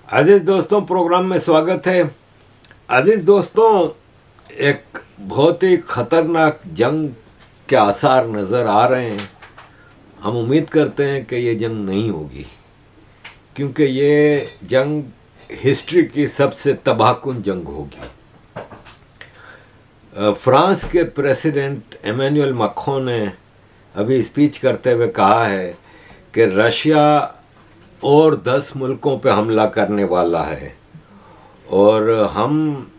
अजीज दोस्तों, प्रोग्राम में स्वागत है। अजीज दोस्तों, एक बहुत ही खतरनाक जंग के आसार नज़र आ रहे हैं। हम उम्मीद करते हैं कि ये जंग नहीं होगी, क्योंकि ये जंग हिस्ट्री की सबसे तबाहकुन जंग होगी। फ्रांस के प्रेसिडेंट एमेनुअल मैक्रों ने अभी स्पीच करते हुए कहा है कि रशिया और 10 मुल्कों पे हमला करने वाला है और हम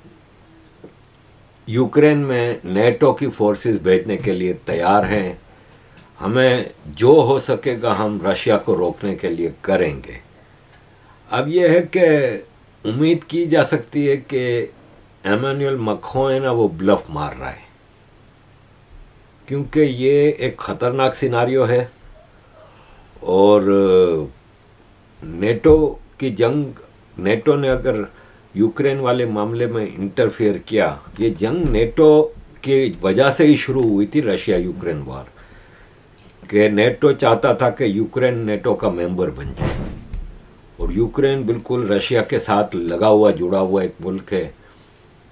यूक्रेन में नेटो की फोर्सेस भेजने के लिए तैयार हैं। हमें जो हो सकेगा हम रशिया को रोकने के लिए करेंगे। अब यह है कि उम्मीद की जा सकती है कि एमेनुअल मैक्रों है ना, वो ब्लफ मार रहा है, क्योंकि ये एक ख़तरनाक सिनारियो है और नेटो की जंग, नेटो ने अगर यूक्रेन वाले मामले में इंटरफेयर किया, ये जंग नेटो की वजह से ही शुरू हुई थी। रशिया यूक्रेन वार के नेटो चाहता था कि यूक्रेन नेटो का मेंबर बन जाए और यूक्रेन बिल्कुल रशिया के साथ लगा हुआ जुड़ा हुआ एक मुल्क है।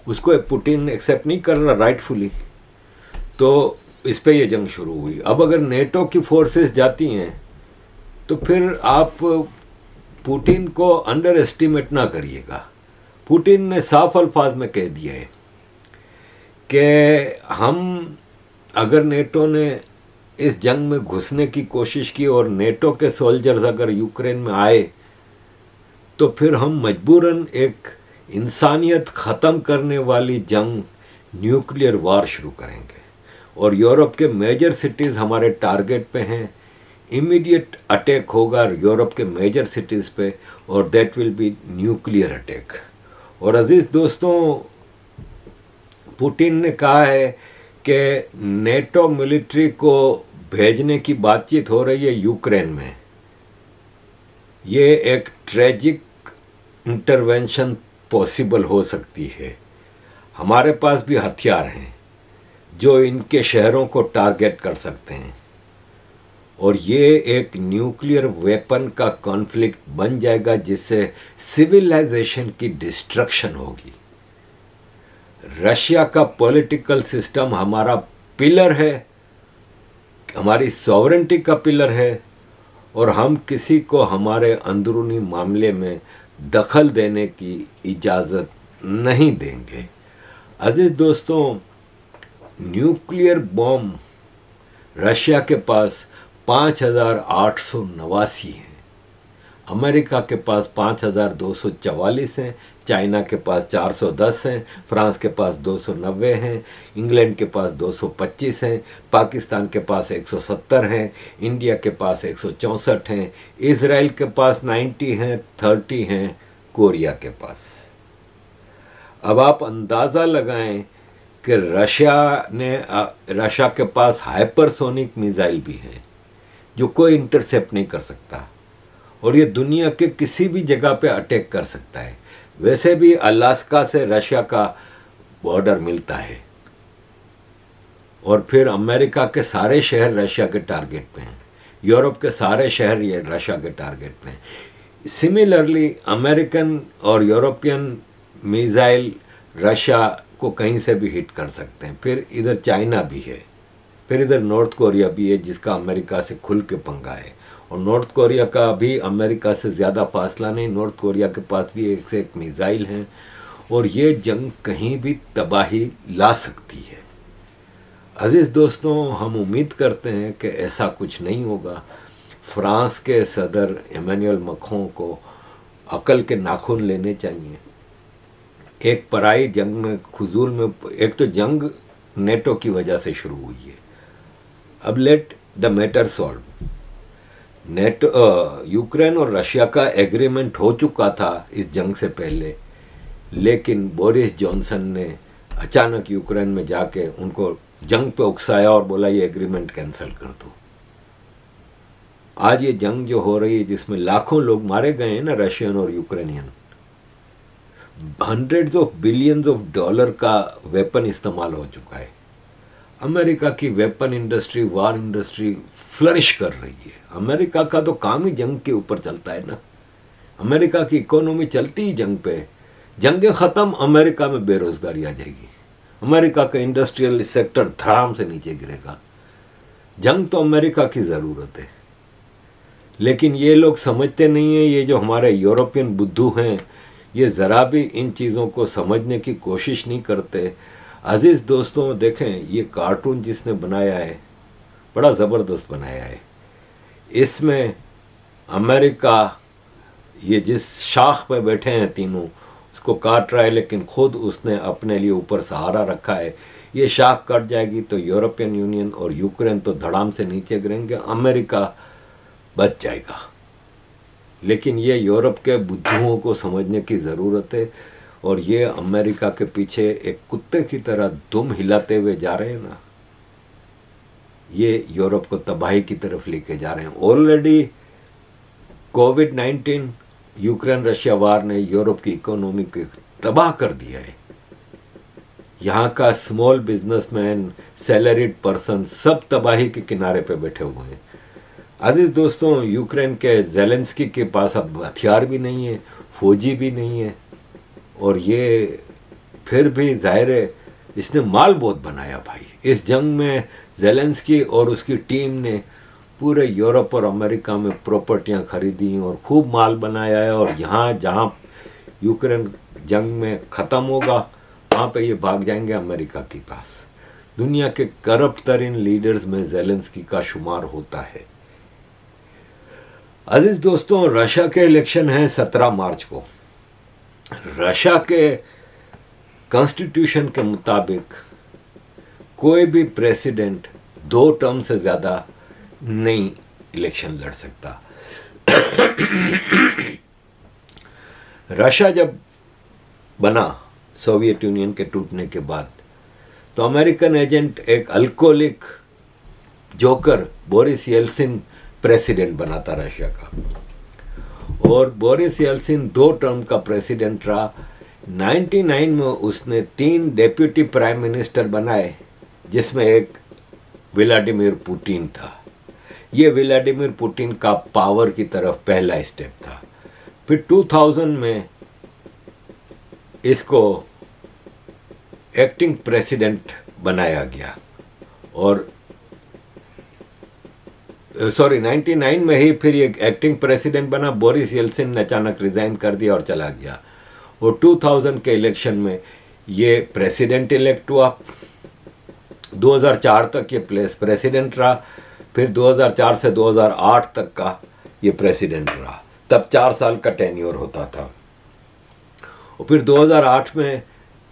उसको पुतिन एक्सेप्ट नहीं कर रहा राइटफुली, तो इस पे ये जंग शुरू हुई। अब अगर नेटो की फोर्सेस जाती हैं तो फिर आप पुतिन को अंडर एस्टिमेट ना करिएगा। पुतिन ने साफ अल्फाज में कह दिया है कि हम अगर नेटो ने इस जंग में घुसने की कोशिश की और नेटो के सोल्जर्स अगर यूक्रेन में आए तो फिर हम मजबूरन एक इंसानियत ख़त्म करने वाली जंग, न्यूक्लियर वार शुरू करेंगे और यूरोप के मेजर सिटीज़ हमारे टारगेट पे हैं। इमीडिएट अटैक होगा यूरोप के मेजर सिटीज़ पे और that will be nuclear attack. और अजीज़ दोस्तों, पुतिन ने कहा है कि नेटो मिलिट्री को भेजने की बातचीत हो रही है यूक्रेन में। ये एक ट्रेजिक इंटरवेंशन पॉसिबल हो सकती है। हमारे पास भी हथियार हैं जो इनके शहरों को टारगेट कर सकते हैं और ये एक न्यूक्लियर वेपन का कॉन्फ्लिक्ट बन जाएगा जिससे सिविलाइजेशन की डिस्ट्रक्शन होगी। रशिया का पॉलिटिकल सिस्टम हमारा पिलर है, हमारी सॉवरेंटी का पिलर है और हम किसी को हमारे अंदरूनी मामले में दखल देने की इजाज़त नहीं देंगे। अजीज दोस्तों, न्यूक्लियर बॉम्ब रशिया के पास 5,889 हैं, अमेरिका के पास 5,244 हैं, चाइना के पास 410 हैं, फ्रांस के पास 290 हैं, इंग्लैंड के पास 225 हैं, पाकिस्तान के पास 170 हैं, इंडिया के पास 164 हैं, इज़राइल के पास 90 हैं, 30 हैं कोरिया के पास। अब आप अंदाज़ा लगाएं कि रशिया के पास हाइपरसोनिक मिसाइल भी हैं जो कोई इंटरसेप्ट नहीं कर सकता और ये दुनिया के किसी भी जगह पे अटैक कर सकता है। वैसे भी अलास्का से रशिया का बॉर्डर मिलता है और फिर अमेरिका के सारे शहर रशिया के टारगेट पे हैं, यूरोप के सारे शहर ये रशिया के टारगेट पे हैं। सिमिलरली अमेरिकन और यूरोपियन मिसाइल रशिया को कहीं से भी हिट कर सकते हैं। फिर इधर चाइना भी है, फिर इधर नॉर्थ कोरिया भी है जिसका अमेरिका से खुल के पंगा है और नॉर्थ कोरिया का भी अमेरिका से ज़्यादा फासला नहीं। नॉर्थ कोरिया के पास भी एक से एक मिसाइल हैं और ये जंग कहीं भी तबाही ला सकती है। अजीज़ दोस्तों, हम उम्मीद करते हैं कि ऐसा कुछ नहीं होगा। फ्रांस के सदर एमेनुअल मैक्रों को अकल के नाखून लेने चाहिए। एक पराई जंग में खुजूल में, एक तो जंग नेटो की वजह से शुरू हुई है। अब let the matter solve. NATO Ukraine और रशिया का एग्रीमेंट हो चुका था इस जंग से पहले, लेकिन बोरिस जॉनसन ने अचानक यूक्रेन में जाके उनको जंग पे उकसाया और बोला ये एग्रीमेंट कैंसिल कर दो। आज ये जंग जो हो रही है जिसमें लाखों लोग मारे गए हैं ना, रशियन और यूक्रेनियन, $100 of billions का वेपन इस्तेमाल हो चुका है। अमेरिका की वेपन इंडस्ट्री, वार इंडस्ट्री फ्लरिश कर रही है। अमेरिका का तो काम ही जंग के ऊपर चलता है ना। अमेरिका की इकोनॉमी चलती ही जंग पे। जंगें ख़त्म, अमेरिका में बेरोजगारी आ जाएगी, अमेरिका का इंडस्ट्रियल सेक्टर धड़ाम से नीचे गिरेगा। जंग तो अमेरिका की ज़रूरत है, लेकिन ये लोग समझते नहीं हैं। ये जो हमारे यूरोपियन बुद्धू हैं, ये ज़रा भी इन चीज़ों को समझने की कोशिश नहीं करते। अजीज़ दोस्तों, देखें ये कार्टून जिसने बनाया है बड़ा ज़बरदस्त बनाया है। इसमें अमेरिका ये जिस शाख पे बैठे हैं तीनों, उसको काट रहा है, लेकिन खुद उसने अपने लिए ऊपर सहारा रखा है। ये शाख कट जाएगी तो यूरोपियन यूनियन और यूक्रेन तो धड़ाम से नीचे गिरेंगे, अमेरिका बच जाएगा। लेकिन ये यूरोप के बुद्धुओं को समझने की ज़रूरत है, और ये अमेरिका के पीछे एक कुत्ते की तरह दुम हिलाते हुए जा रहे हैं ना, ये यूरोप को तबाही की तरफ लेके जा रहे हैं। ऑलरेडी कोविड-19 यूक्रेन रशिया वार ने यूरोप की इकोनॉमी को तबाह कर दिया है। यहाँ का स्मॉल बिजनेसमैन, सैलरीड पर्सन सब तबाही के किनारे पे बैठे हुए हैं। अजीज दोस्तों, यूक्रेन के ज़ेलेंस्की के पास अब हथियार भी नहीं है, फौजी भी नहीं है, और ये फिर भी जाहिर है इसने माल बहुत बनाया भाई। इस जंग में ज़ेलेंस्की और उसकी टीम ने पूरे यूरोप और अमेरिका में प्रॉपर्टियां खरीदी और खूब माल बनाया है, और यहाँ जहाँ यूक्रेन जंग में ख़त्म होगा वहाँ पे ये भाग जाएंगे अमेरिका के पास। दुनिया के करप्ट तरीन लीडर्स में ज़ेलेंस्की का शुमार होता है। अजीज दोस्तों, रशिया के इलेक्शन हैं 17 मार्च को। रशिया के कॉन्स्टिट्यूशन के मुताबिक कोई भी प्रेसिडेंट 2 टर्म से ज़्यादा नहीं इलेक्शन लड़ सकता। रशिया जब बना सोवियत यूनियन के टूटने के बाद, तो अमेरिकन एजेंट एक alcoholic joker Boris Yeltsin president बना था रशिया का, और बोरिस येल्सिन 2 टर्म का प्रेसिडेंट रहा। 99 में उसने 3 डेप्यूटी प्राइम मिनिस्टर बनाए, जिसमें एक व्लादिमीर पुतिन था। ये व्लादिमीर पुतिन का पावर की तरफ पहला स्टेप था। फिर 2000 में इसको एक्टिंग प्रेसिडेंट बनाया गया, और 99 में ही फिर ये एक्टिंग प्रेसिडेंट बना। बोरिस येल्सिन ने अचानक रिजाइन कर दिया और चला गया, और 2000 के इलेक्शन में ये प्रेसिडेंट इलेक्ट हुआ। 2004 तक ये प्रेसिडेंट रहा, फिर 2004 से 2008 तक का ये प्रेसिडेंट रहा। तब 4 साल का टेन्योर होता था। और फिर 2008 में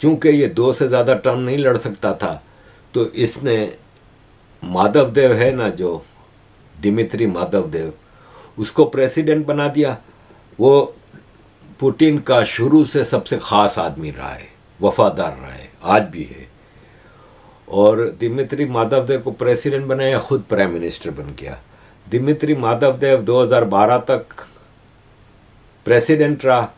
चूंकि ये 2 से ज़्यादा टर्म नहीं लड़ सकता था, तो इसने माधवदेव है ना, जो दिमित्री माधवदेव, उसको प्रेसिडेंट बना दिया। वो पुतिन का शुरू से सबसे ख़ास आदमी रहा है, वफादार रहा है, आज भी है। और दिमित्री माधवदेव को प्रेसिडेंट बनाया, खुद प्राइम मिनिस्टर बन गया। दिमित्री माधवदेव 2012 तक प्रेसिडेंट रहा,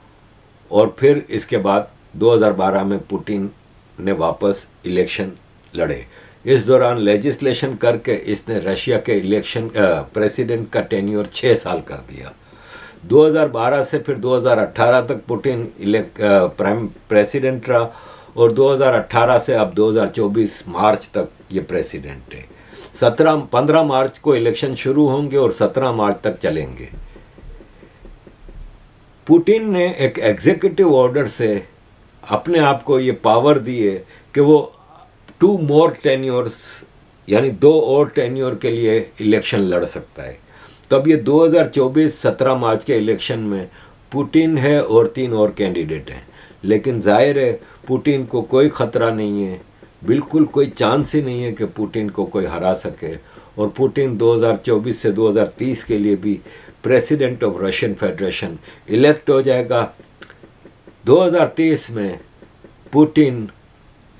और फिर इसके बाद 2012 में पुतिन ने वापस इलेक्शन लड़े। इस दौरान लेजिस्लेशन करके इसने रशिया के इलेक्शन प्रेसिडेंट का टेन्योर 6 साल कर दिया। 2012 से फिर 2018 तक पुतिन प्राइम प्रेसिडेंट रहा, और 2018 से अब 2024 मार्च तक ये प्रेसिडेंट है। 15 मार्च को इलेक्शन शुरू होंगे और 17 मार्च तक चलेंगे। पुतिन ने एक एग्जीक्यूटिव ऑर्डर से अपने आप को ये पावर दी है कि वो 2 मोर टेन्योर्स, यानी 2 और टेन्योर के लिए इलेक्शन लड़ सकता है। तो अब ये 2024 17 मार्च के इलेक्शन में पुतिन है और 3 और कैंडिडेट हैं। लेकिन जाहिर है पुतिन को कोई ख़तरा नहीं है, बिल्कुल कोई चांस ही नहीं है कि पुतिन को कोई हरा सके। और पुतिन 2024 से 2030 के लिए भी president of Russian federation elect हो जाएगा। 2030 में पुतिन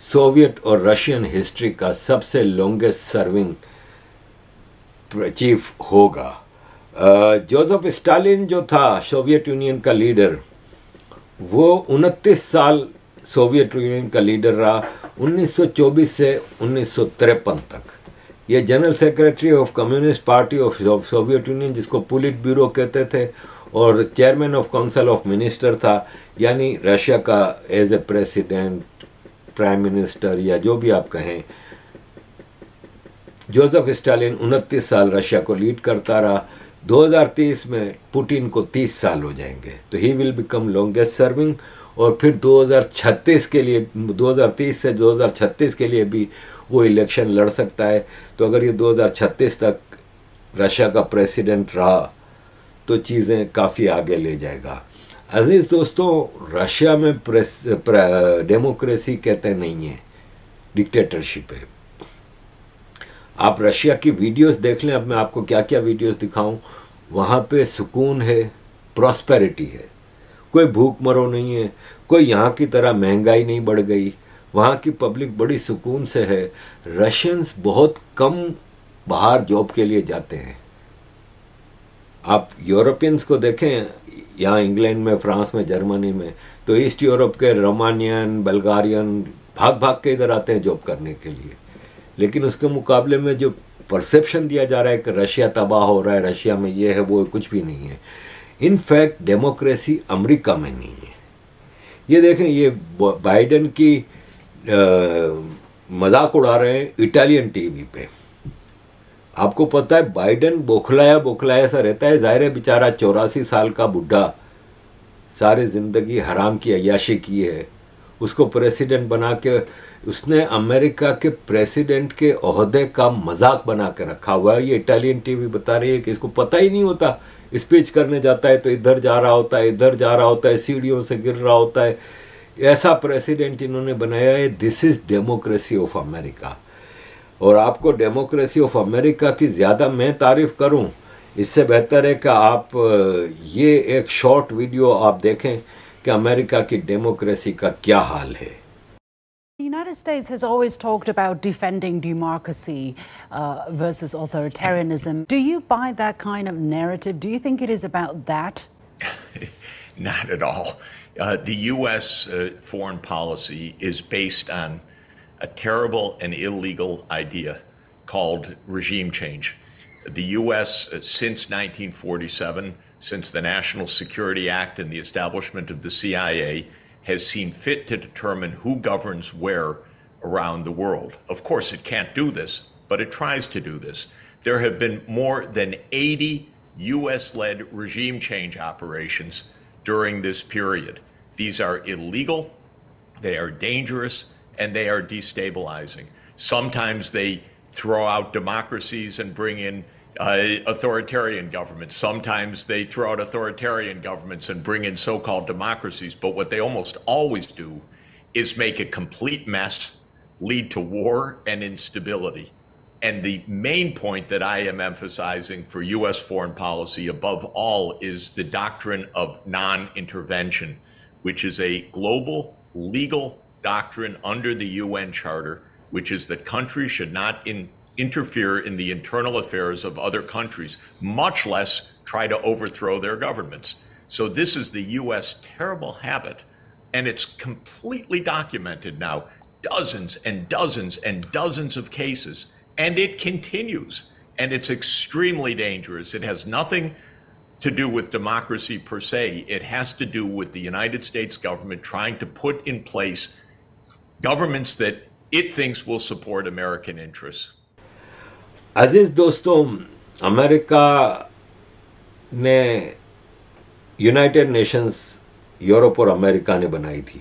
सोवियत और रशियन हिस्ट्री का सबसे लॉन्गेस्ट सर्विंग चीफ होगा। जोसेफ स्टालिन जो था सोवियत यूनियन का लीडर, वो 29 साल सोवियत यूनियन का लीडर रहा, 1924 से 1953 तक। ये general secretary of communist party of Soviet Union, जिसको पोलिट ब्यूरो कहते थे, और chairman of council of minister था, यानी रशिया का as a president, prime minister या जो भी आप कहें, जोसेफ स्टालिन 29 साल रशिया को लीड करता रहा। 2030 में पुतिन को 30 साल हो जाएंगे, तो he will become longest serving. और फिर 2036 के लिए, 2030 से 2036 के लिए भी वो इलेक्शन लड़ सकता है। तो अगर ये 2036 तक रशिया का प्रेसिडेंट रहा तो चीज़ें काफ़ी आगे ले जाएगा। अजीज़ दोस्तों, रशिया में डेमोक्रेसी कहते नहीं है, डिक्टेटरशिप है। आप रशिया की वीडियोस देख लें, अब मैं आपको क्या क्या वीडियोस दिखाऊं। वहाँ पे सुकून है, प्रॉस्पेरिटी है, कोई भूख मरो नहीं है, कोई यहाँ की तरह महंगाई नहीं बढ़ गई, वहाँ की पब्लिक बड़ी सुकून से है। रशियंस बहुत कम बाहर जॉब के लिए जाते हैं। आप यूरोपियंस को देखें, यहाँ इंग्लैंड में, फ्रांस में, जर्मनी में, तो ईस्ट यूरोप के रोमानियन, बल्गारियन भाग भाग के इधर आते हैं जॉब करने के लिए। लेकिन उसके मुकाबले में जो परसेप्शन दिया जा रहा है कि रशिया तबाह हो रहा है, रशिया में ये है वो, कुछ भी नहीं है। इनफैक्ट डेमोक्रेसी अमेरिका में नहीं है। ये देखें, ये बाइडेन की मजाक उड़ा रहे हैं इटालियन टीवी पे। आपको पता है बाइडेन बौखलाया बौखलाया सा रहता है। जाहिर है बेचारा 84 साल का बुढ़ा, सारी ज़िंदगी हराम की अय्याशी की है, उसको प्रेसिडेंट बना के उसने अमेरिका के प्रेसिडेंट के ओहदे का मजाक बना के रखा हुआ है। ये इटालियन टीवी बता रही है कि इसको पता ही नहीं होता, स्पीच करने जाता है तो इधर जा रहा होता है, इधर जा रहा होता है, सीढ़ियों से गिर रहा होता है। ऐसा प्रेसिडेंट इन्होंने बनाया है। This is democracy of America. और आपको डेमोक्रेसी ऑफ अमेरिका की ज़्यादा मैं तारीफ़ करूं, इससे बेहतर है कि आप ये एक शॉर्ट वीडियो आप देखें कि अमेरिका की डेमोक्रेसी का क्या हाल है। The United States has always talked about defending democracy versus authoritarianism. Do you buy that kind of narrative? Do you think it is about that? Not at all. The U.S. Foreign policy is based on a terrible and illegal idea called regime change. The U.S. Since 1947, since the National Security Act and the establishment of the CIA, has seen fit to determine who governs where around the world. Of course, it can't do this, but it tries to do this. There have been more than 80 U.S.-led regime change operations during this period. These are illegal, they are dangerous, and they are destabilizing. Sometimes they throw out democracies and bring in authoritarian governments. Sometimes they throw out authoritarian governments and bring in so-called democracies. But what they almost always do is make a complete mess, lead to war and instability. And the main point that I am emphasizing for U.S. foreign policy above all is the doctrine of non-intervention, which is a global legal doctrine under the UN Charter, which is that countries should not interfere in the internal affairs of other countries, much less try to overthrow their governments. So this is the U.S. terrible habit, and it's completely documented now, dozens and dozens and dozens of cases, and it continues, and it's extremely dangerous. It has nothing to do with democracy per se. It has to do with the United States government trying to put in place governments that it thinks will support American interests. अजीज़ दोस्तों, America ने United Nations Europe और America ने बनाई थी,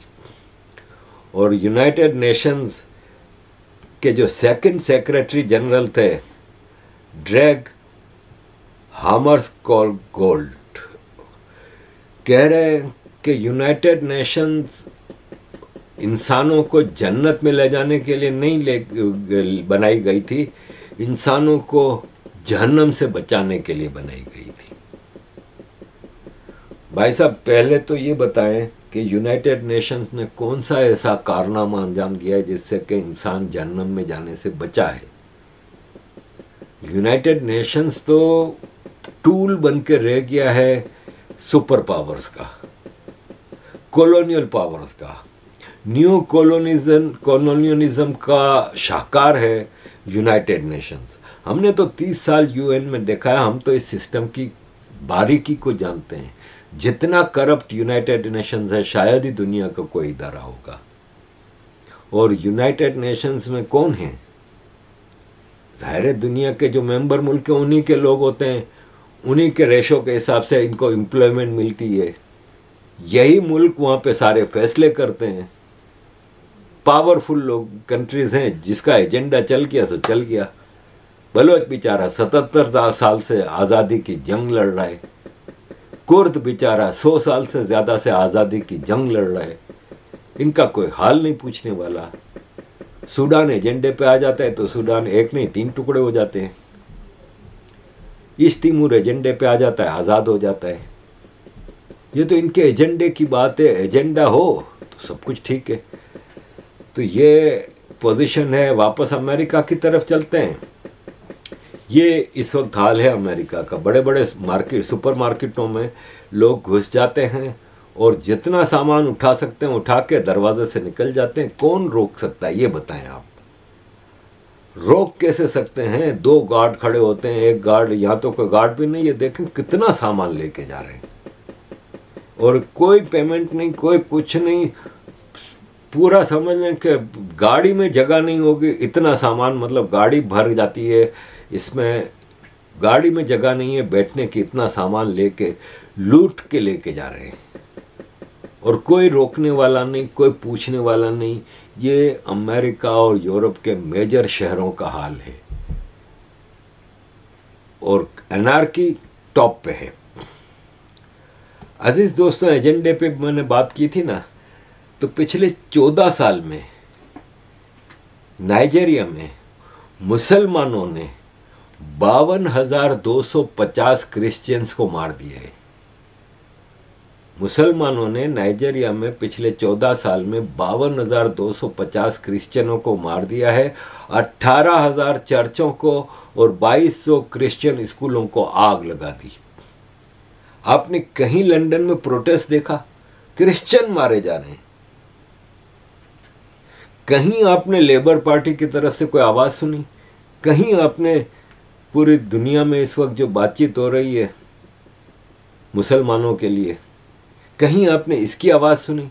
और United Nations के जो second secretary general थे ड्रैग हामरस्कोल्ड कह रहे हैं कि यूनाइटेड नेशंस इंसानों को जन्नत में ले जाने के लिए नहीं बनाई गई थी, इंसानों को जहन्नम से बचाने के लिए बनाई गई थी। भाई साहब, पहले तो ये बताएं कि यूनाइटेड नेशंस ने कौन सा ऐसा कारनामा अंजाम दिया है जिससे कि इंसान जहन्नम में जाने से बचा है। यूनाइटेड नेशंस तो टूल बन के रह गया है सुपर पावर्स का, कॉलोनियल पावर्स का, न्यू कॉलोनियलिज्म का शाहकार है यूनाइटेड नेशंस। हमने तो 30 साल यूएन में देखा है, हम तो इस सिस्टम की बारीकी को जानते हैं। जितना करप्ट यूनाइटेड नेशंस है शायद ही दुनिया का कोई इदारा होगा। और यूनाइटेड नेशंस में कौन है? ज़ाहिर है दुनिया के जो मेंबर मुल्क हैं उन्हीं के लोग होते हैं, उन्हीं के रेशो के हिसाब से इनको एम्प्लॉयमेंट मिलती है। यही मुल्क वहाँ पे सारे फैसले करते हैं। पावरफुल लोग कंट्रीज हैं, जिसका एजेंडा चल गया सो चल गया। बलोच बेचारा 77 साल से आज़ादी की जंग लड़ रहा है। कुर्द बेचारा 100 साल से ज़्यादा से आज़ादी की जंग लड़ रहा है। इनका कोई हाल नहीं पूछने वाला। सूडान एजेंडे पे आ जाता है तो सूडान एक नहीं 3 टुकड़े हो जाते हैं। ईस्ट तिमूर एजेंडे पे आ जाता है, आज़ाद हो जाता है। ये तो इनके एजेंडे की बात है। एजेंडा हो तो सब कुछ ठीक है। तो ये पोजीशन है। वापस अमेरिका की तरफ चलते हैं। ये इस वक्त हाल है अमेरिका का। बड़े बड़े मार्केट, सुपर मार्केटों में लोग घुस जाते हैं और जितना सामान उठा सकते हैं उठा के दरवाजे से निकल जाते हैं। कौन रोक सकता है ये बताएं आप? रोक कैसे सकते हैं? 2 गार्ड खड़े होते हैं, एक गार्ड, यहाँ तो कोई गार्ड भी नहीं है। देखें कितना सामान लेके जा रहे हैं और कोई पेमेंट नहीं, कोई कुछ नहीं। पूरा समझ लें कि गाड़ी में जगह नहीं होगी, इतना सामान, मतलब गाड़ी भर जाती है, इसमें गाड़ी में जगह नहीं है बैठने की। इतना सामान लेके लूट के लेके जा रहे हैं और कोई रोकने वाला नहीं, कोई पूछने वाला नहीं। ये अमेरिका और यूरोप के मेजर शहरों का हाल है और एनार्की टॉप पे है। अजीज दोस्तों, एजेंडे पे मैंने बात की थी ना, तो पिछले 14 साल में नाइजीरिया में मुसलमानों ने 52,250 क्रिश्चियंस को मार दिया है। मुसलमानों ने नाइजीरिया में पिछले 14 साल में 52,250 क्रिश्चियनों को मार दिया है। 18,000 चर्चों को और 2,200 क्रिश्चियन स्कूलों को आग लगा दी। आपने कहीं लंदन में प्रोटेस्ट देखा? क्रिश्चियन मारे जा रहे हैं। कहीं आपने लेबर पार्टी की तरफ से कोई आवाज सुनी? कहीं आपने पूरी दुनिया में इस वक्त जो बातचीत हो रही है मुसलमानों के लिए, कहीं आपने इसकी आवाज सुनी?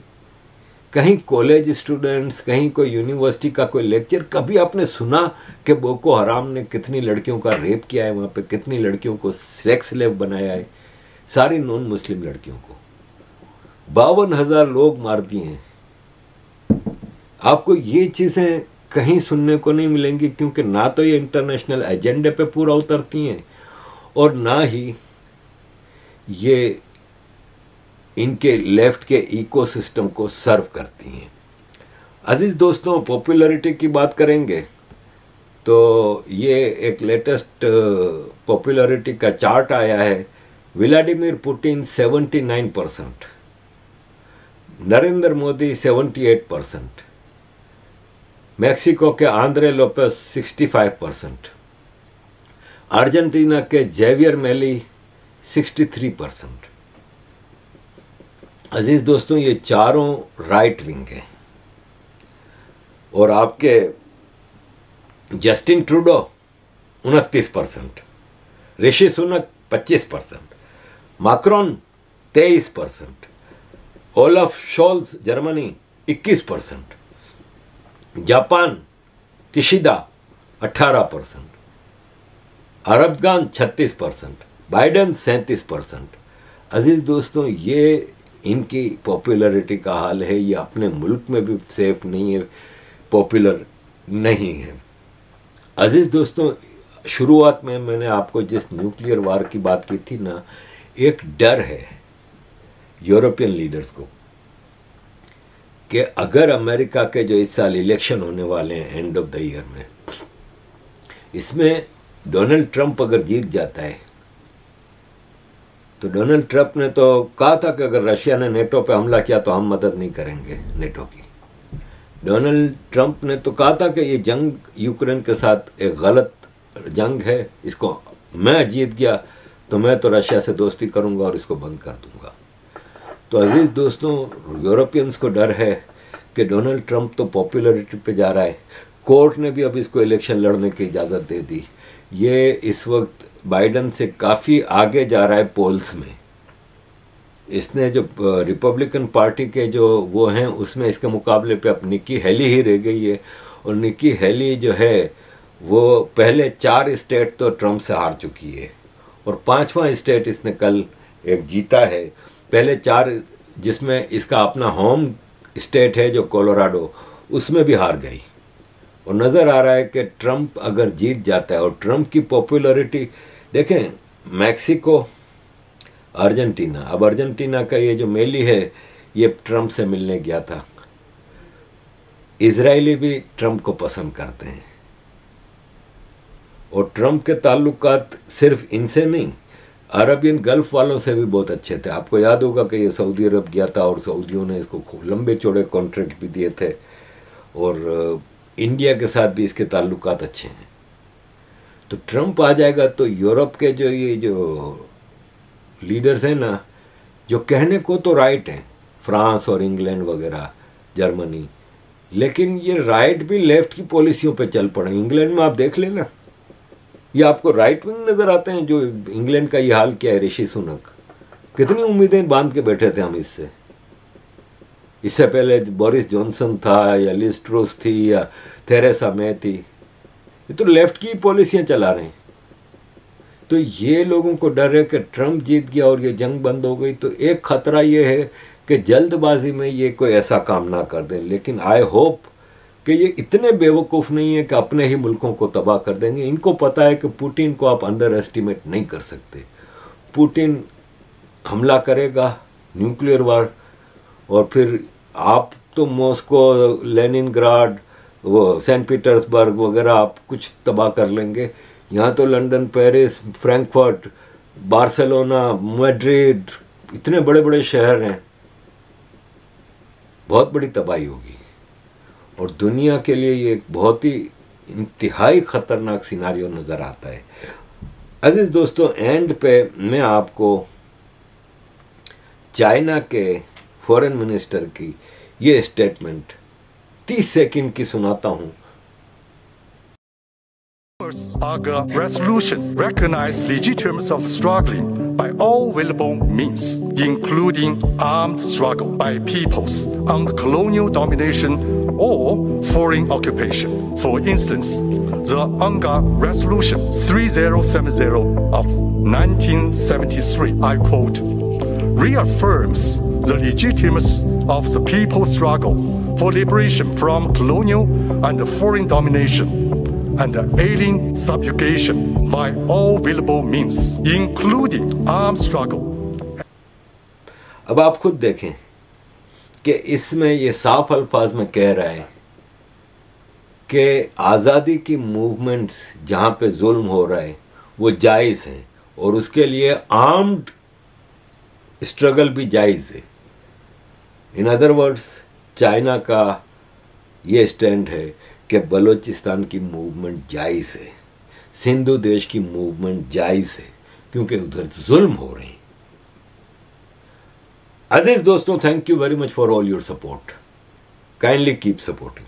कहीं कॉलेज स्टूडेंट्स, कहीं कोई यूनिवर्सिटी का कोई लेक्चर, कभी आपने सुना कि बोको हराम ने कितनी लड़कियों का रेप किया है, वहां पे कितनी लड़कियों को सेक्स स्लेव बनाया है, सारी नॉन मुस्लिम लड़कियों को? 52,000 लोग मार दिए हैं। आपको ये चीजें कहीं सुनने को नहीं मिलेंगी, क्योंकि ना तो ये इंटरनेशनल एजेंडे पे पूरा उतरती हैं और ना ही ये इनके लेफ्ट के इकोसिस्टम को सर्व करती हैं। अजीज दोस्तों, पॉपुलैरिटी की बात करेंगे तो ये एक लेटेस्ट पॉपुलैरिटी का चार्ट आया है। Vladimir Putin 79%, Narendra Modi 78%, Mexico के आंद्रे लोपेस 65%, अर्जेंटीना के जेवियर मेली 63%। अजीज दोस्तों, ये चारों राइट विंग हैं। और आपके Justin Trudeau 29%, Rishi Sunak 25%, Macron 23%, Olaf Scholz Germany 21%, Japan Kishida 18%, Erdogan 36%, Biden 37%। अजीज दोस्तों, ये इनकी पॉपुलैरिटी का हाल है। ये अपने मुल्क में भी सेफ नहीं है, पॉपुलर नहीं है। अजीज दोस्तों, शुरुआत में मैंने आपको जिस न्यूक्लियर वार की बात की थी ना, एक डर है यूरोपियन लीडर्स को कि अगर अमेरिका के जो इस साल इलेक्शन होने वाले हैं एंड ऑफ द ईयर में, इसमें डोनाल्ड ट्रंप अगर जीत जाता है तो डोनाल्ड ट्रंप ने तो कहा था कि अगर रशिया ने नेटो पे हमला किया तो हम मदद नहीं करेंगे नेटो की। डोनाल्ड ट्रंप ने तो कहा था कि ये जंग यूक्रेन के साथ एक गलत जंग है, इसको मैं जीत गया तो मैं तो रशिया से दोस्ती करूंगा और इसको बंद कर दूंगा। तो अजीज दोस्तों, यूरोपियंस को डर है कि डोनाल्ड ट्रंप तो पॉपुलैरिटी पे जा रहा है। कोर्ट ने भी अब इसको इलेक्शन लड़ने की इजाज़त दे दी। ये इस वक्त बाइडन से काफ़ी आगे जा रहा है पोल्स में। इसने जो रिपब्लिकन पार्टी के जो वो हैं उसमें इसके मुकाबले पे अब निक्की हेली ही रह गई है। और निक्की हेली जो है वो पहले 4 स्टेट तो ट्रम्प से हार चुकी है और 5वां स्टेट इसने कल एक जीता है। पहले 4 जिसमें इसका अपना होम स्टेट है जो कोलोराडो, उसमें भी हार गई। और नज़र आ रहा है कि ट्रम्प अगर जीत जाता है, और ट्रम्प की पॉपुलैरिटी देखें, मैक्सिको, अर्जेंटीना, अब अर्जेंटीना का ये जो मेली है ये ट्रम्प से मिलने गया था। इजरायली भी ट्रम्प को पसंद करते हैं और ट्रम्प के ताल्लुकात सिर्फ इनसे नहीं, अरबियन गल्फ वालों से भी बहुत अच्छे थे। आपको याद होगा कि ये सऊदी अरब गया था और सऊदियों ने इसको खूब लंबे चौड़े कॉन्ट्रैक्ट भी दिए थे और इंडिया के साथ भी इसके ताल्लुकात अच्छे हैं। तो ट्रम्प आ जाएगा तो यूरोप के जो ये जो लीडर्स हैं ना, जो कहने को तो राइट हैं, फ्रांस और इंग्लैंड वगैरह, जर्मनी, लेकिन ये राइट भी लेफ्ट की पॉलिसियों पे चल पड़े। इंग्लैंड में आप देख लेना, ये आपको राइट विंग नज़र आते हैं। जो इंग्लैंड का ये हाल किया है ऋषि सुनक, कितनी उम्मीदें बांध के बैठे थे हम इससे। इससे पहले बोरिस जॉनसन था या लिज ट्रूस थी या थेरेसा मे थी, ये तो लेफ्ट की पॉलिसियां चला रहे हैं। तो ये लोगों को डर है कि ट्रम्प जीत गया और ये जंग बंद हो गई तो एक खतरा ये है कि जल्दबाजी में ये कोई ऐसा काम ना कर दें। लेकिन आई होप कि ये इतने बेवकूफ़ नहीं है कि अपने ही मुल्कों को तबाह कर देंगे। इनको पता है कि पुतिन को आप अंडर एस्टिमेट नहीं कर सकते। पुतिन हमला करेगा, न्यूक्लियर वार, और फिर आप तो मॉस्को, लेनिनग्राड, वो सेंट पीटर्सबर्ग वगैरह आप कुछ तबाह कर लेंगे। यहाँ तो London, Paris, Frankfurt, Barcelona, Madrid, इतने बड़े बड़े शहर हैं, बहुत बड़ी तबाही होगी। और दुनिया के लिए ये एक बहुत ही इंतहाई ख़तरनाक सिनारियो नज़र आता है। अजीज़ दोस्तों, एंड पे मैं आपको चाइना के फॉरेन मिनिस्टर की ये स्टेटमेंट 30 सेकंड की सुनाता हूँ। AGA resolution recognized legitimacy of struggling by all available means, including armed struggle by peoples under colonial domination or foreign occupation. For instance, the AGA resolution 3070 of 1973, I quote, reaffirms the legitimacy of the people's struggle for liberation from colonial and foreign domination and alien subjugation by all available means, including armed struggle. अब आप खुद देखें कि इसमें ये साफ अल्फाज में कह रहा है कि आज़ादी की मूवमेंट्स जहाँ पे जुल्म हो रहा है वो जायज़ हैं और उसके लिए आर्म्ड स्ट्रगल भी जायज़ है। इन अदर वर्ड्स, चाइना का ये स्टैंड है कि बलूचिस्तान की मूवमेंट जायज़ है, सिंधु देश की मूवमेंट जायज़ है, क्योंकि उधर जुल्म हो रहे हैं। अजीज दोस्तों, thank you very much for all your support. Kindly keep supporting.